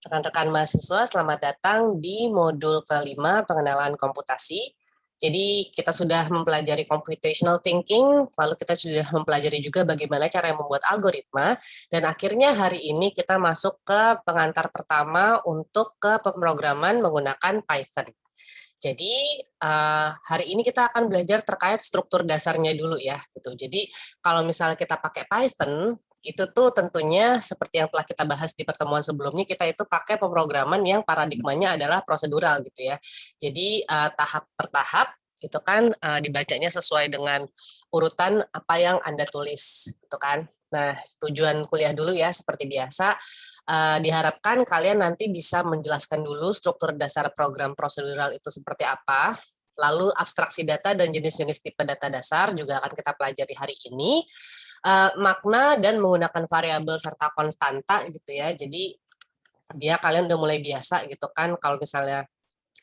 Rekan-rekan mahasiswa, selamat datang di modul kelima pengenalan komputasi. Jadi kita sudah mempelajari computational thinking, lalu kita sudah mempelajari juga bagaimana cara membuat algoritma, dan akhirnya hari ini kita masuk ke pengantar pertama untuk ke pemrograman menggunakan Python. Jadi hari ini kita akan belajar terkait struktur dasarnya dulu ya, gitu. Jadi kalau misalnya kita pakai Python, itu tuh tentunya seperti yang telah kita bahas di pertemuan sebelumnya, kita itu pakai pemrograman yang paradigmanya adalah prosedural gitu ya. Jadi tahap per tahap itu kan dibacanya sesuai dengan urutan apa yang Anda tulis, gitu kan. Nah, tujuan kuliah dulu ya seperti biasa. Diharapkan kalian nanti bisa menjelaskan dulu struktur dasar program prosedural itu seperti apa, lalu abstraksi data dan jenis-jenis tipe data dasar juga akan kita pelajari hari ini, makna dan menggunakan variabel serta konstanta gitu ya, jadi dia kalian udah mulai biasa gitu kan kalau misalnya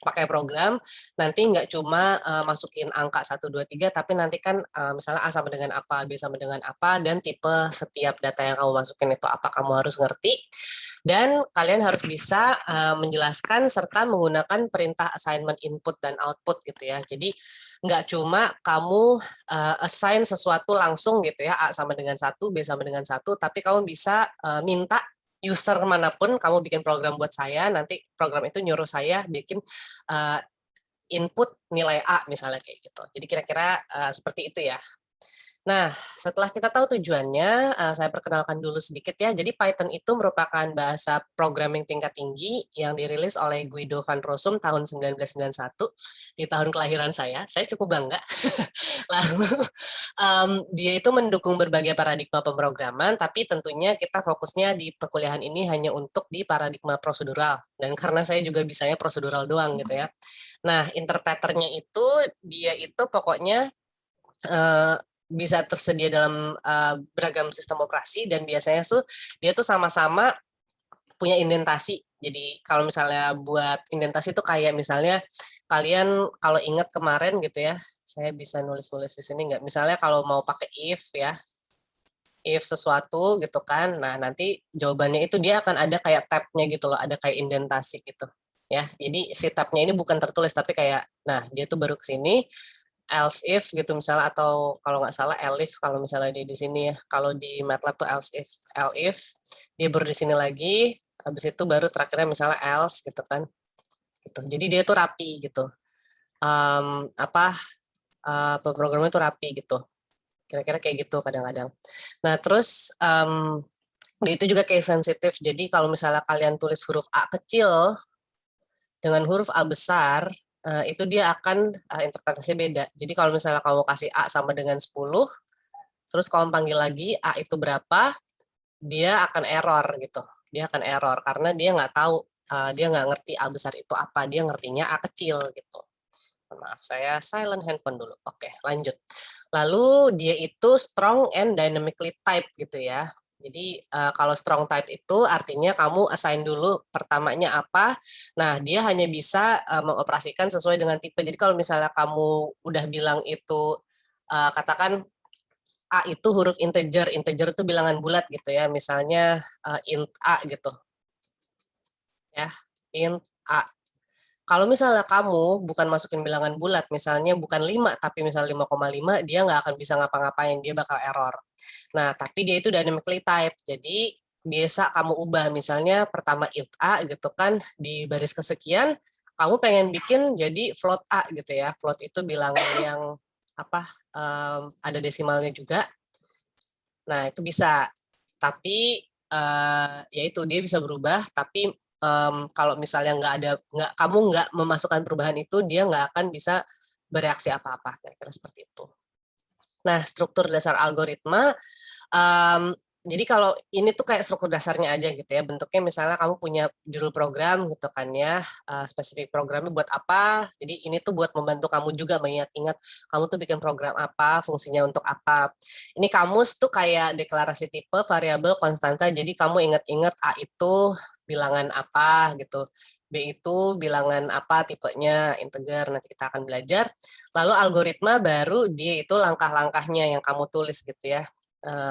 pakai program, nanti nggak cuma masukin angka 1, 2, 3, tapi nanti kan misalnya A sama dengan apa, B sama dengan apa, dan tipe setiap data yang kamu masukin itu apa, kamu harus ngerti. Dan kalian harus bisa menjelaskan serta menggunakan perintah assignment input dan output gitu ya. Jadi nggak cuma kamu assign sesuatu langsung gitu ya, A sama dengan 1, B sama dengan 1, tapi kamu bisa minta user manapun kamu bikin program buat saya, nanti program itu nyuruh saya bikin uh, input nilai A misalnya kayak gitu. Jadi kira-kira seperti itu ya. Nah, setelah kita tahu tujuannya, saya perkenalkan dulu sedikit ya. Jadi Python itu merupakan bahasa programming tingkat tinggi yang dirilis oleh Guido van Rossum tahun 1991, di tahun kelahiran saya. Saya cukup bangga. Lalu dia itu mendukung berbagai paradigma pemrograman, tapi tentunya kita fokusnya di perkuliahan ini hanya untuk di paradigma prosedural. Dan karena saya juga bisanya prosedural doang gitu ya. Nah, interpreternya itu dia itu pokoknya uh, bisa tersedia dalam beragam sistem operasi, dan biasanya tuh dia tuh sama-sama punya indentasi. Jadi kalau misalnya buat indentasi itu kayak misalnya kalian kalau ingat kemarin gitu ya, saya bisa nulis-nulis di sini nggak? Misalnya kalau mau pakai if ya, if sesuatu gitu kan, nah nanti jawabannya itu dia akan ada kayak tab-nya gitu loh, ada kayak indentasi gitu ya. Jadi si tab-nya ini bukan tertulis tapi kayak, nah dia tuh baru ke sini, else if gitu misalnya, atau kalau nggak salah elif kalau misalnya di sini ya. Kalau di MATLAB tuh else if dia baru di sini lagi, habis itu baru terakhirnya misalnya else gitu kan. Gitu. Jadi dia tuh rapi gitu. Apa pemrogramannya tuh rapi gitu. Kira-kira kayak gitu kadang-kadang. Nah, terus dia itu juga case sensitif. Jadi kalau misalnya kalian tulis huruf A kecil dengan huruf A besar, itu dia akan interpretasinya beda. Jadi kalau misalnya kamu kasih A sama dengan 10, terus kamu panggil lagi A itu berapa, dia akan error gitu. Dia akan error karena dia nggak tahu, dia nggak ngerti A besar itu apa, dia ngertinya A kecil gitu. Maaf, saya silent handphone dulu. Oke, lanjut. Lalu dia itu strong and dynamically typed gitu ya. Jadi kalau strong type itu artinya kamu assign dulu pertamanya apa. Nah, dia hanya bisa mengoperasikan sesuai dengan tipe. Jadi kalau misalnya kamu udah bilang itu katakan A itu huruf integer, integer itu bilangan bulat gitu ya. Misalnya int A gitu ya. Int A. Kalau misalnya kamu bukan masukin bilangan bulat, misalnya bukan 5, tapi misalnya 5,5, dia nggak akan bisa ngapa-ngapain, dia bakal error. Nah, tapi dia itu dynamically type, jadi biasa kamu ubah, misalnya pertama int A gitu kan, di baris kesekian, kamu pengen bikin jadi float A gitu ya, float itu bilangan yang apa, ada desimalnya juga. Nah, itu bisa, tapi ya itu dia bisa berubah, tapi kalau misalnya kamu nggak memasukkan perubahan itu, dia nggak akan bisa bereaksi apa-apa, kira-kira seperti itu. Nah, struktur dasar algoritma, um, jadi kalau ini tuh kayak struktur dasarnya aja gitu ya, bentuknya misalnya kamu punya judul program gitu kan ya, spesifik programnya buat apa, jadi ini tuh buat membantu kamu juga mengingat-ingat kamu tuh bikin program apa, fungsinya untuk apa. Ini kamus tuh kayak deklarasi tipe, variabel, konstanta, jadi kamu ingat-ingat A itu bilangan apa gitu, B itu bilangan apa tipenya, integer, nanti kita akan belajar. Lalu algoritma baru dia itu langkah-langkahnya yang kamu tulis gitu ya.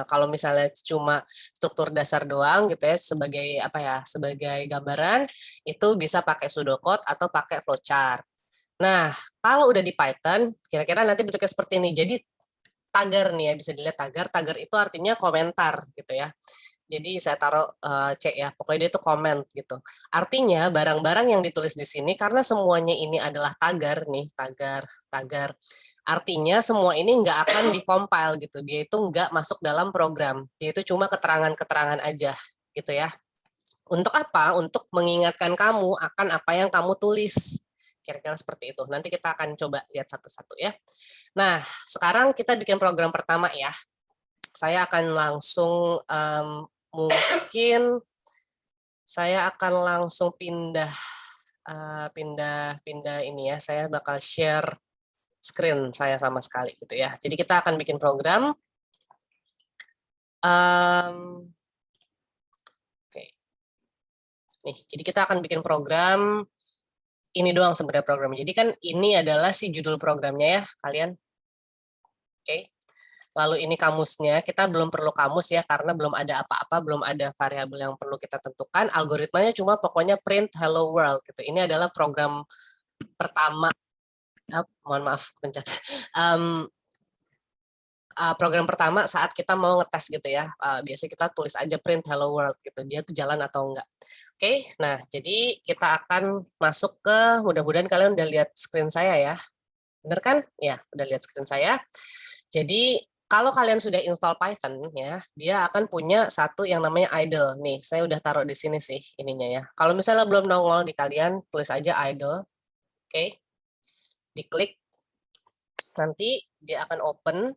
Kalau misalnya cuma struktur dasar doang gitu ya, sebagai apa ya, sebagai gambaran, itu bisa pakai pseudocode atau pakai flowchart. Nah, kalau udah di Python, kira-kira nanti bentuknya seperti ini. Jadi tagar nih ya, bisa dilihat tagar. Tagar itu artinya komentar gitu ya. Jadi saya taruh C ya, pokoknya dia itu komen gitu. Artinya barang-barang yang ditulis di sini karena semuanya ini adalah tagar nih, tagar. Artinya semua ini nggak akan di-compile gitu. Dia itu nggak masuk dalam program. Dia itu cuma keterangan-keterangan aja gitu ya. Untuk apa? Untuk mengingatkan kamu akan apa yang kamu tulis. Kira-kira seperti itu. Nanti kita akan coba lihat satu-satu ya. Nah, sekarang kita bikin program pertama ya. Saya akan langsung mungkin saya akan langsung pindah ini ya. Saya bakal share screen saya sama sekali gitu ya. Jadi kita akan bikin program. Oke. Nih, jadi kita akan bikin program ini doang sebenarnya programnya. Jadi kan ini adalah si judul programnya ya, kalian. Oke. Lalu ini kamusnya, kita belum perlu kamus ya, karena belum ada apa-apa, belum ada variabel yang perlu kita tentukan. Algoritmanya cuma pokoknya print hello world gitu. Ini adalah program pertama, mohon maaf, pencet. Program pertama saat kita mau ngetes gitu ya. Biasanya kita tulis aja print hello world gitu, dia tuh jalan atau enggak. Oke, nah jadi kita akan masuk ke, mudah-mudahan kalian udah lihat screen saya ya. Bener kan? Ya, udah lihat screen saya. Jadi kalau kalian sudah install Python ya, dia akan punya satu yang namanya idle. Nih, saya udah taruh di sini sih ininya ya. Kalau misalnya belum nongol di kalian, tulis aja idle. Oke. Diklik. Nanti dia akan open.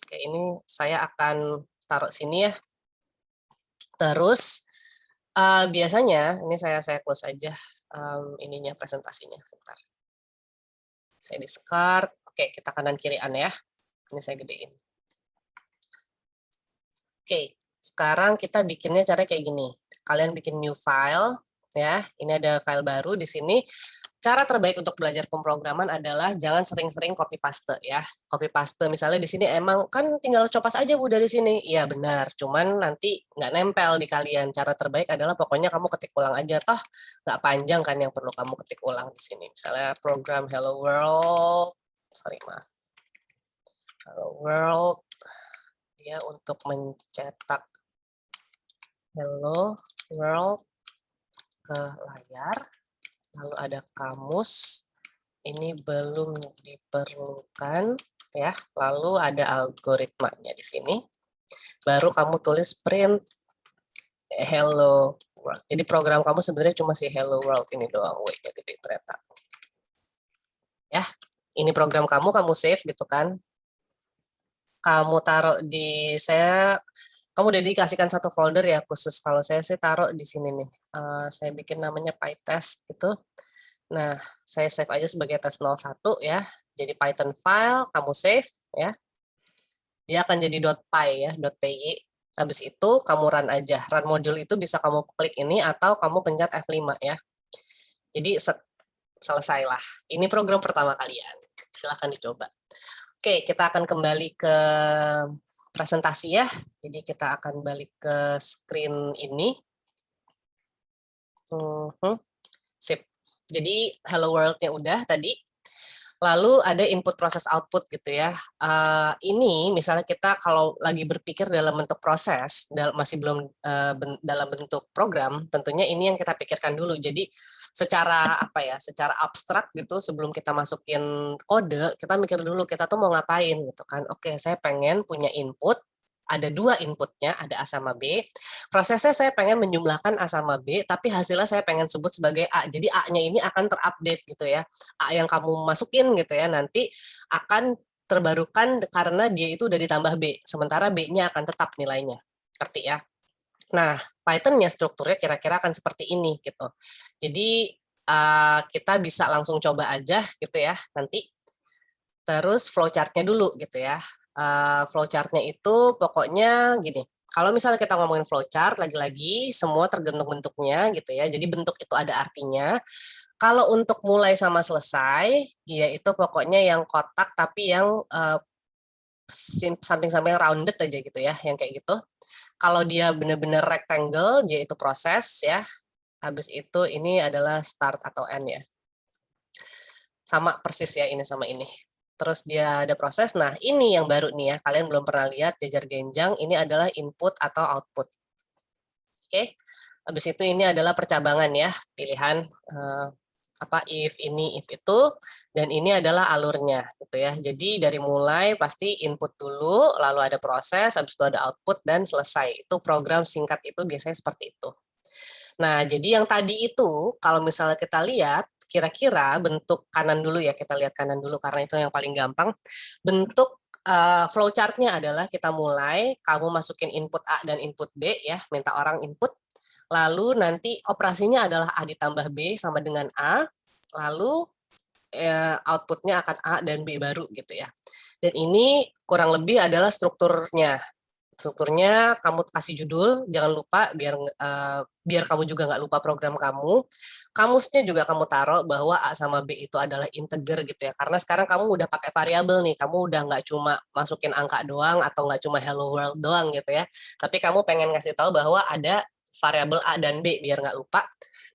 Oke, ini saya akan taruh sini ya. Terus biasanya ini saya close aja ininya presentasinya sebentar. Saya discard. Oke, kita kanan kirian ya. Ini saya gedein. Oke, sekarang kita bikinnya cara kayak gini. Kalian bikin new file, ya. Ini ada file baru di sini. Cara terbaik untuk belajar pemrograman adalah jangan sering-sering copy paste ya. Copy paste misalnya di sini emang kan tinggal copas aja Bu dari sini. Iya benar, cuman nanti nggak nempel di kalian. Cara terbaik adalah pokoknya kamu ketik ulang aja. Toh nggak panjang kan yang perlu kamu ketik ulang di sini. Misalnya program hello world, sorry maaf. Hello world. Ya, untuk mencetak hello world ke layar, lalu ada kamus, ini belum diperlukan ya, lalu ada algoritmanya di sini, baru kamu tulis print hello world. Jadi program kamu sebenarnya cuma si hello world ini doang, wait gede ternyata. Ya, ini program kamu save gitu kan, kamu taruh di kamu dedikasikan satu folder ya khusus. Kalau saya sih taruh di sini nih. Saya bikin namanya PyTest gitu. Nah, saya save aja sebagai test 01 ya. Jadi Python file, kamu save ya. Dia akan jadi .py ya, .py. Habis itu kamu run aja. Run module itu bisa kamu klik ini atau kamu pencet F5 ya. Jadi selesailah. Ini program pertama kalian. Silahkan dicoba. Oke, kita akan kembali ke presentasi ya. Jadi kita akan balik ke screen ini. Sip. Jadi hello world-nya udah tadi. Lalu ada input proses output gitu ya. Ini misalnya kita kalau lagi berpikir dalam bentuk proses, masih belum dalam bentuk program, tentunya ini yang kita pikirkan dulu. Jadi secara apa ya, secara abstrak gitu sebelum kita masukin kode, kita mikir dulu kita tuh mau ngapain gitu kan. Oke, saya pengen punya input, ada dua inputnya, ada A sama B. Prosesnya saya pengen menjumlahkan A sama B, tapi hasilnya saya pengen sebut sebagai A. Jadi A-nya ini akan terupdate gitu ya. A yang kamu masukin gitu ya, nanti akan terbarukan karena dia itu udah ditambah B. Sementara B-nya akan tetap nilainya. Ngerti ya? Nah, Python-nya strukturnya kira-kira akan seperti ini gitu. Jadi kita bisa langsung coba aja gitu ya nanti. Terus flowchart-nya dulu gitu ya. Flowchart-nya itu pokoknya gini. Kalau misalnya kita ngomongin flowchart, lagi-lagi semua tergantung bentuknya gitu ya. Jadi bentuk itu ada artinya. Kalau untuk mulai sama selesai, dia itu pokoknya yang kotak tapi yang samping-samping rounded aja gitu ya, yang kayak gitu. Kalau dia benar-benar rectangle, dia itu proses ya. Habis itu ini adalah start atau end ya. Sama persis ya ini sama ini. Terus dia ada proses. Nah, ini yang baru nih ya. Kalian belum pernah lihat jejer genjang. Ini adalah input atau output. Oke. Habis itu ini adalah percabangan ya, pilihan if ini, if itu, dan ini adalah alurnya gitu ya. Jadi dari mulai pasti input dulu, lalu ada proses, habis itu ada output dan selesai. Itu program singkat itu biasanya seperti itu. Nah, jadi yang tadi itu kalau misalnya kita lihat kira-kira bentuk kanan dulu ya, kita lihat kanan dulu karena itu yang paling gampang. Bentuk flowchart-nya adalah kita mulai, kamu masukin input A dan input B ya, minta orang input. Lalu nanti operasinya adalah A ditambah B sama dengan A, lalu outputnya akan A dan B baru gitu ya. Dan ini kurang lebih adalah strukturnya. Strukturnya kamu kasih judul, jangan lupa biar kamu juga nggak lupa program kamu. Kamusnya juga kamu taruh bahwa A sama B itu adalah integer gitu ya. Karena sekarang kamu udah pakai variabel nih, kamu udah nggak cuma masukin angka doang atau nggak cuma hello world doang gitu ya. Tapi kamu pengen ngasih tahu bahwa ada variabel A dan B biar nggak lupa.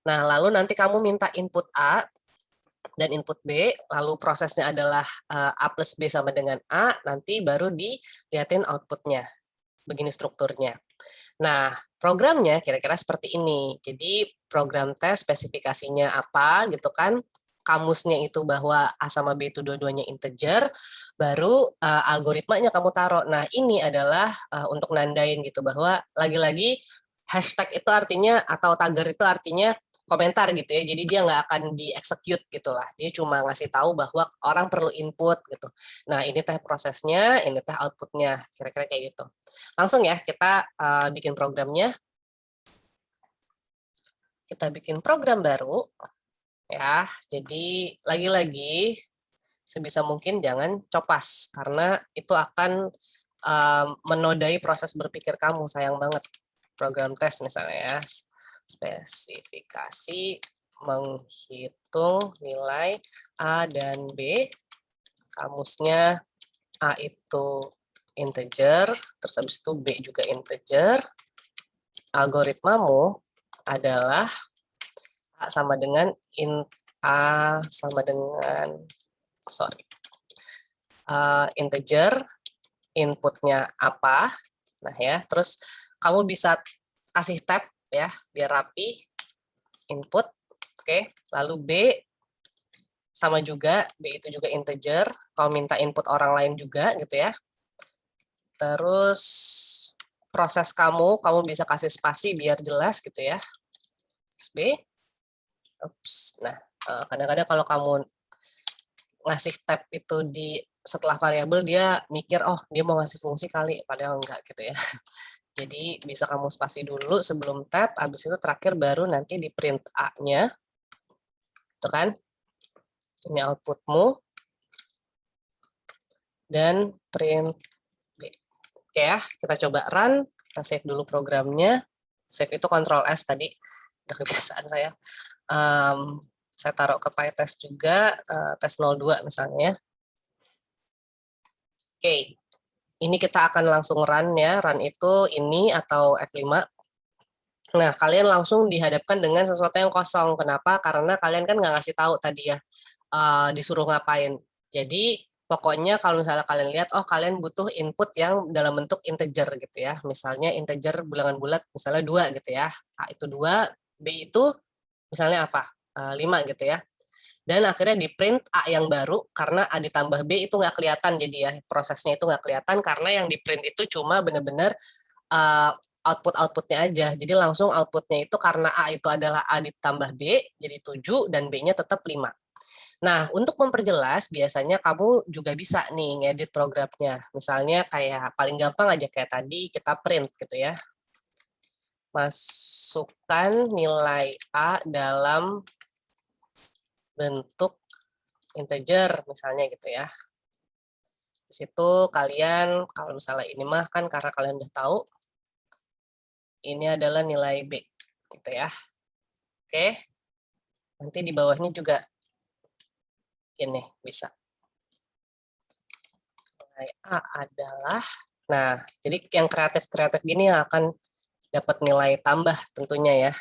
Nah, lalu nanti kamu minta input A dan input B, lalu prosesnya adalah A plus B sama dengan A, nanti baru dilihatin outputnya. Begini strukturnya. Nah, programnya kira-kira seperti ini. Jadi, program tes spesifikasinya apa gitu kan, kamusnya itu bahwa A sama B itu dua-duanya integer, baru algoritmanya kamu taruh. Nah, ini adalah untuk nandain gitu bahwa lagi-lagi hashtag itu artinya atau tagar itu artinya komentar gitu ya. Jadi dia nggak akan di-execute gitu lah. Dia cuma ngasih tahu bahwa orang perlu input gitu. Nah, ini teh prosesnya, ini teh outputnya. Kira-kira kayak gitu. Langsung ya, kita bikin programnya. Kita bikin program baru. Ya, jadi lagi-lagi sebisa mungkin jangan copas. Karena itu akan menodai proses berpikir kamu. Sayang banget. Program tes misalnya ya. Spesifikasi menghitung nilai A dan B. Kamusnya A itu integer, terus habis itu B juga integer. Algoritmamu adalah A sama dengan integer, inputnya apa. Nah ya, terus kamu bisa kasih tab ya, biar rapi. Input, oke. Lalu B sama juga, B itu juga integer. Kalau minta input orang lain juga gitu ya. Terus proses kamu bisa kasih spasi biar jelas gitu ya. Terus B. Ups. Nah, kadang-kadang kalau kamu ngasih tab itu setelah variabel, dia mikir, oh dia mau ngasih fungsi kali, padahal enggak gitu ya. Jadi bisa kamu spasi dulu sebelum tab, habis itu terakhir baru nanti di print A-nya. Itu kan. Ini outputmu. Dan print B. Oke ya, kita coba run. Kita save dulu programnya. Save itu Ctrl S tadi. Udah kebiasaan saya. Saya taruh ke PyTest juga, tes 02 misalnya. Oke, ini kita akan langsung run ya. Run itu ini atau F5. Nah, kalian langsung dihadapkan dengan sesuatu yang kosong. Kenapa? Karena kalian kan nggak ngasih tahu tadi ya, disuruh ngapain. Jadi, pokoknya kalau misalnya kalian lihat, oh kalian butuh input yang dalam bentuk integer gitu ya. Misalnya integer bilangan bulat, misalnya 2 gitu ya. A itu 2, B itu misalnya apa? 5 gitu ya. Dan akhirnya di print A yang baru, karena A ditambah B itu nggak kelihatan jadi ya, prosesnya itu nggak kelihatan, karena yang di print itu cuma benar-benar output-outputnya aja. Jadi langsung outputnya itu karena A itu adalah A ditambah B, jadi 7, dan B-nya tetap 5. Nah, untuk memperjelas, biasanya kamu juga bisa nih ngedit programnya. Misalnya kayak paling gampang aja kayak tadi, kita print gitu ya. Masukkan nilai A dalam bentuk integer misalnya gitu ya. Di situ kalian, kalau misalnya ini mah kan karena kalian udah tahu, ini adalah nilai B gitu ya. Oke. Nanti di bawahnya juga ini bisa. nilai A adalah, nah, jadi yang kreatif-kreatif gini yang akan dapat nilai tambah tentunya ya.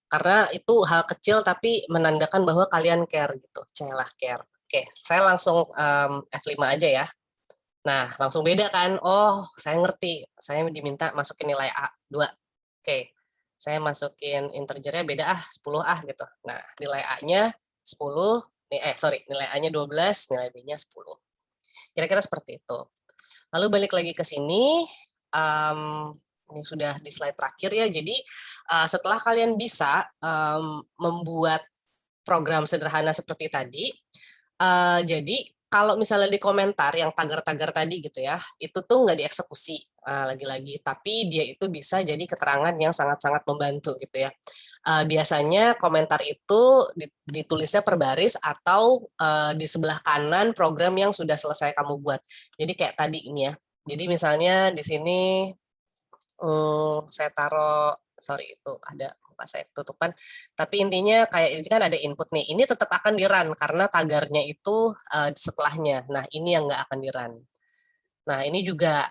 Karena itu hal kecil tapi menandakan bahwa kalian care gitu, celah care. Oke, saya langsung F5 aja ya. Nah, langsung beda kan, oh saya ngerti, saya diminta masukin nilai A, 2. Oke, saya masukin integernya beda 10 gitu. Nah, nilai A-nya 10, nilai A-nya 12, nilai B-nya 10. Kira-kira seperti itu. Lalu balik lagi ke sini, ini sudah di slide terakhir ya. Jadi setelah kalian bisa membuat program sederhana seperti tadi, jadi kalau misalnya di komentar yang tagar-tagar tadi gitu ya, itu tuh nggak dieksekusi lagi-lagi, tapi dia itu bisa jadi keterangan yang sangat-sangat membantu gitu ya. Biasanya komentar itu ditulisnya per baris atau di sebelah kanan program yang sudah selesai kamu buat. Jadi kayak tadi ini ya. Jadi misalnya di sini saya taruh, sorry itu ada muka saya tutupan, tapi intinya kayak ini kan ada input nih, ini tetap akan di-run karena tagarnya itu setelahnya. Nah, ini yang nggak akan di-run. Nah, ini juga,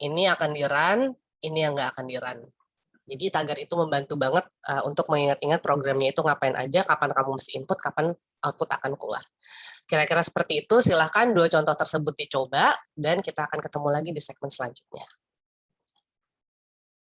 ini akan di-run, ini yang nggak akan di-run. Jadi tagar itu membantu banget untuk mengingat-ingat programnya itu ngapain aja, kapan kamu mesti input, kapan output akan keluar. Kira-kira seperti itu, silahkan 2 contoh tersebut dicoba, dan kita akan ketemu lagi di segmen selanjutnya.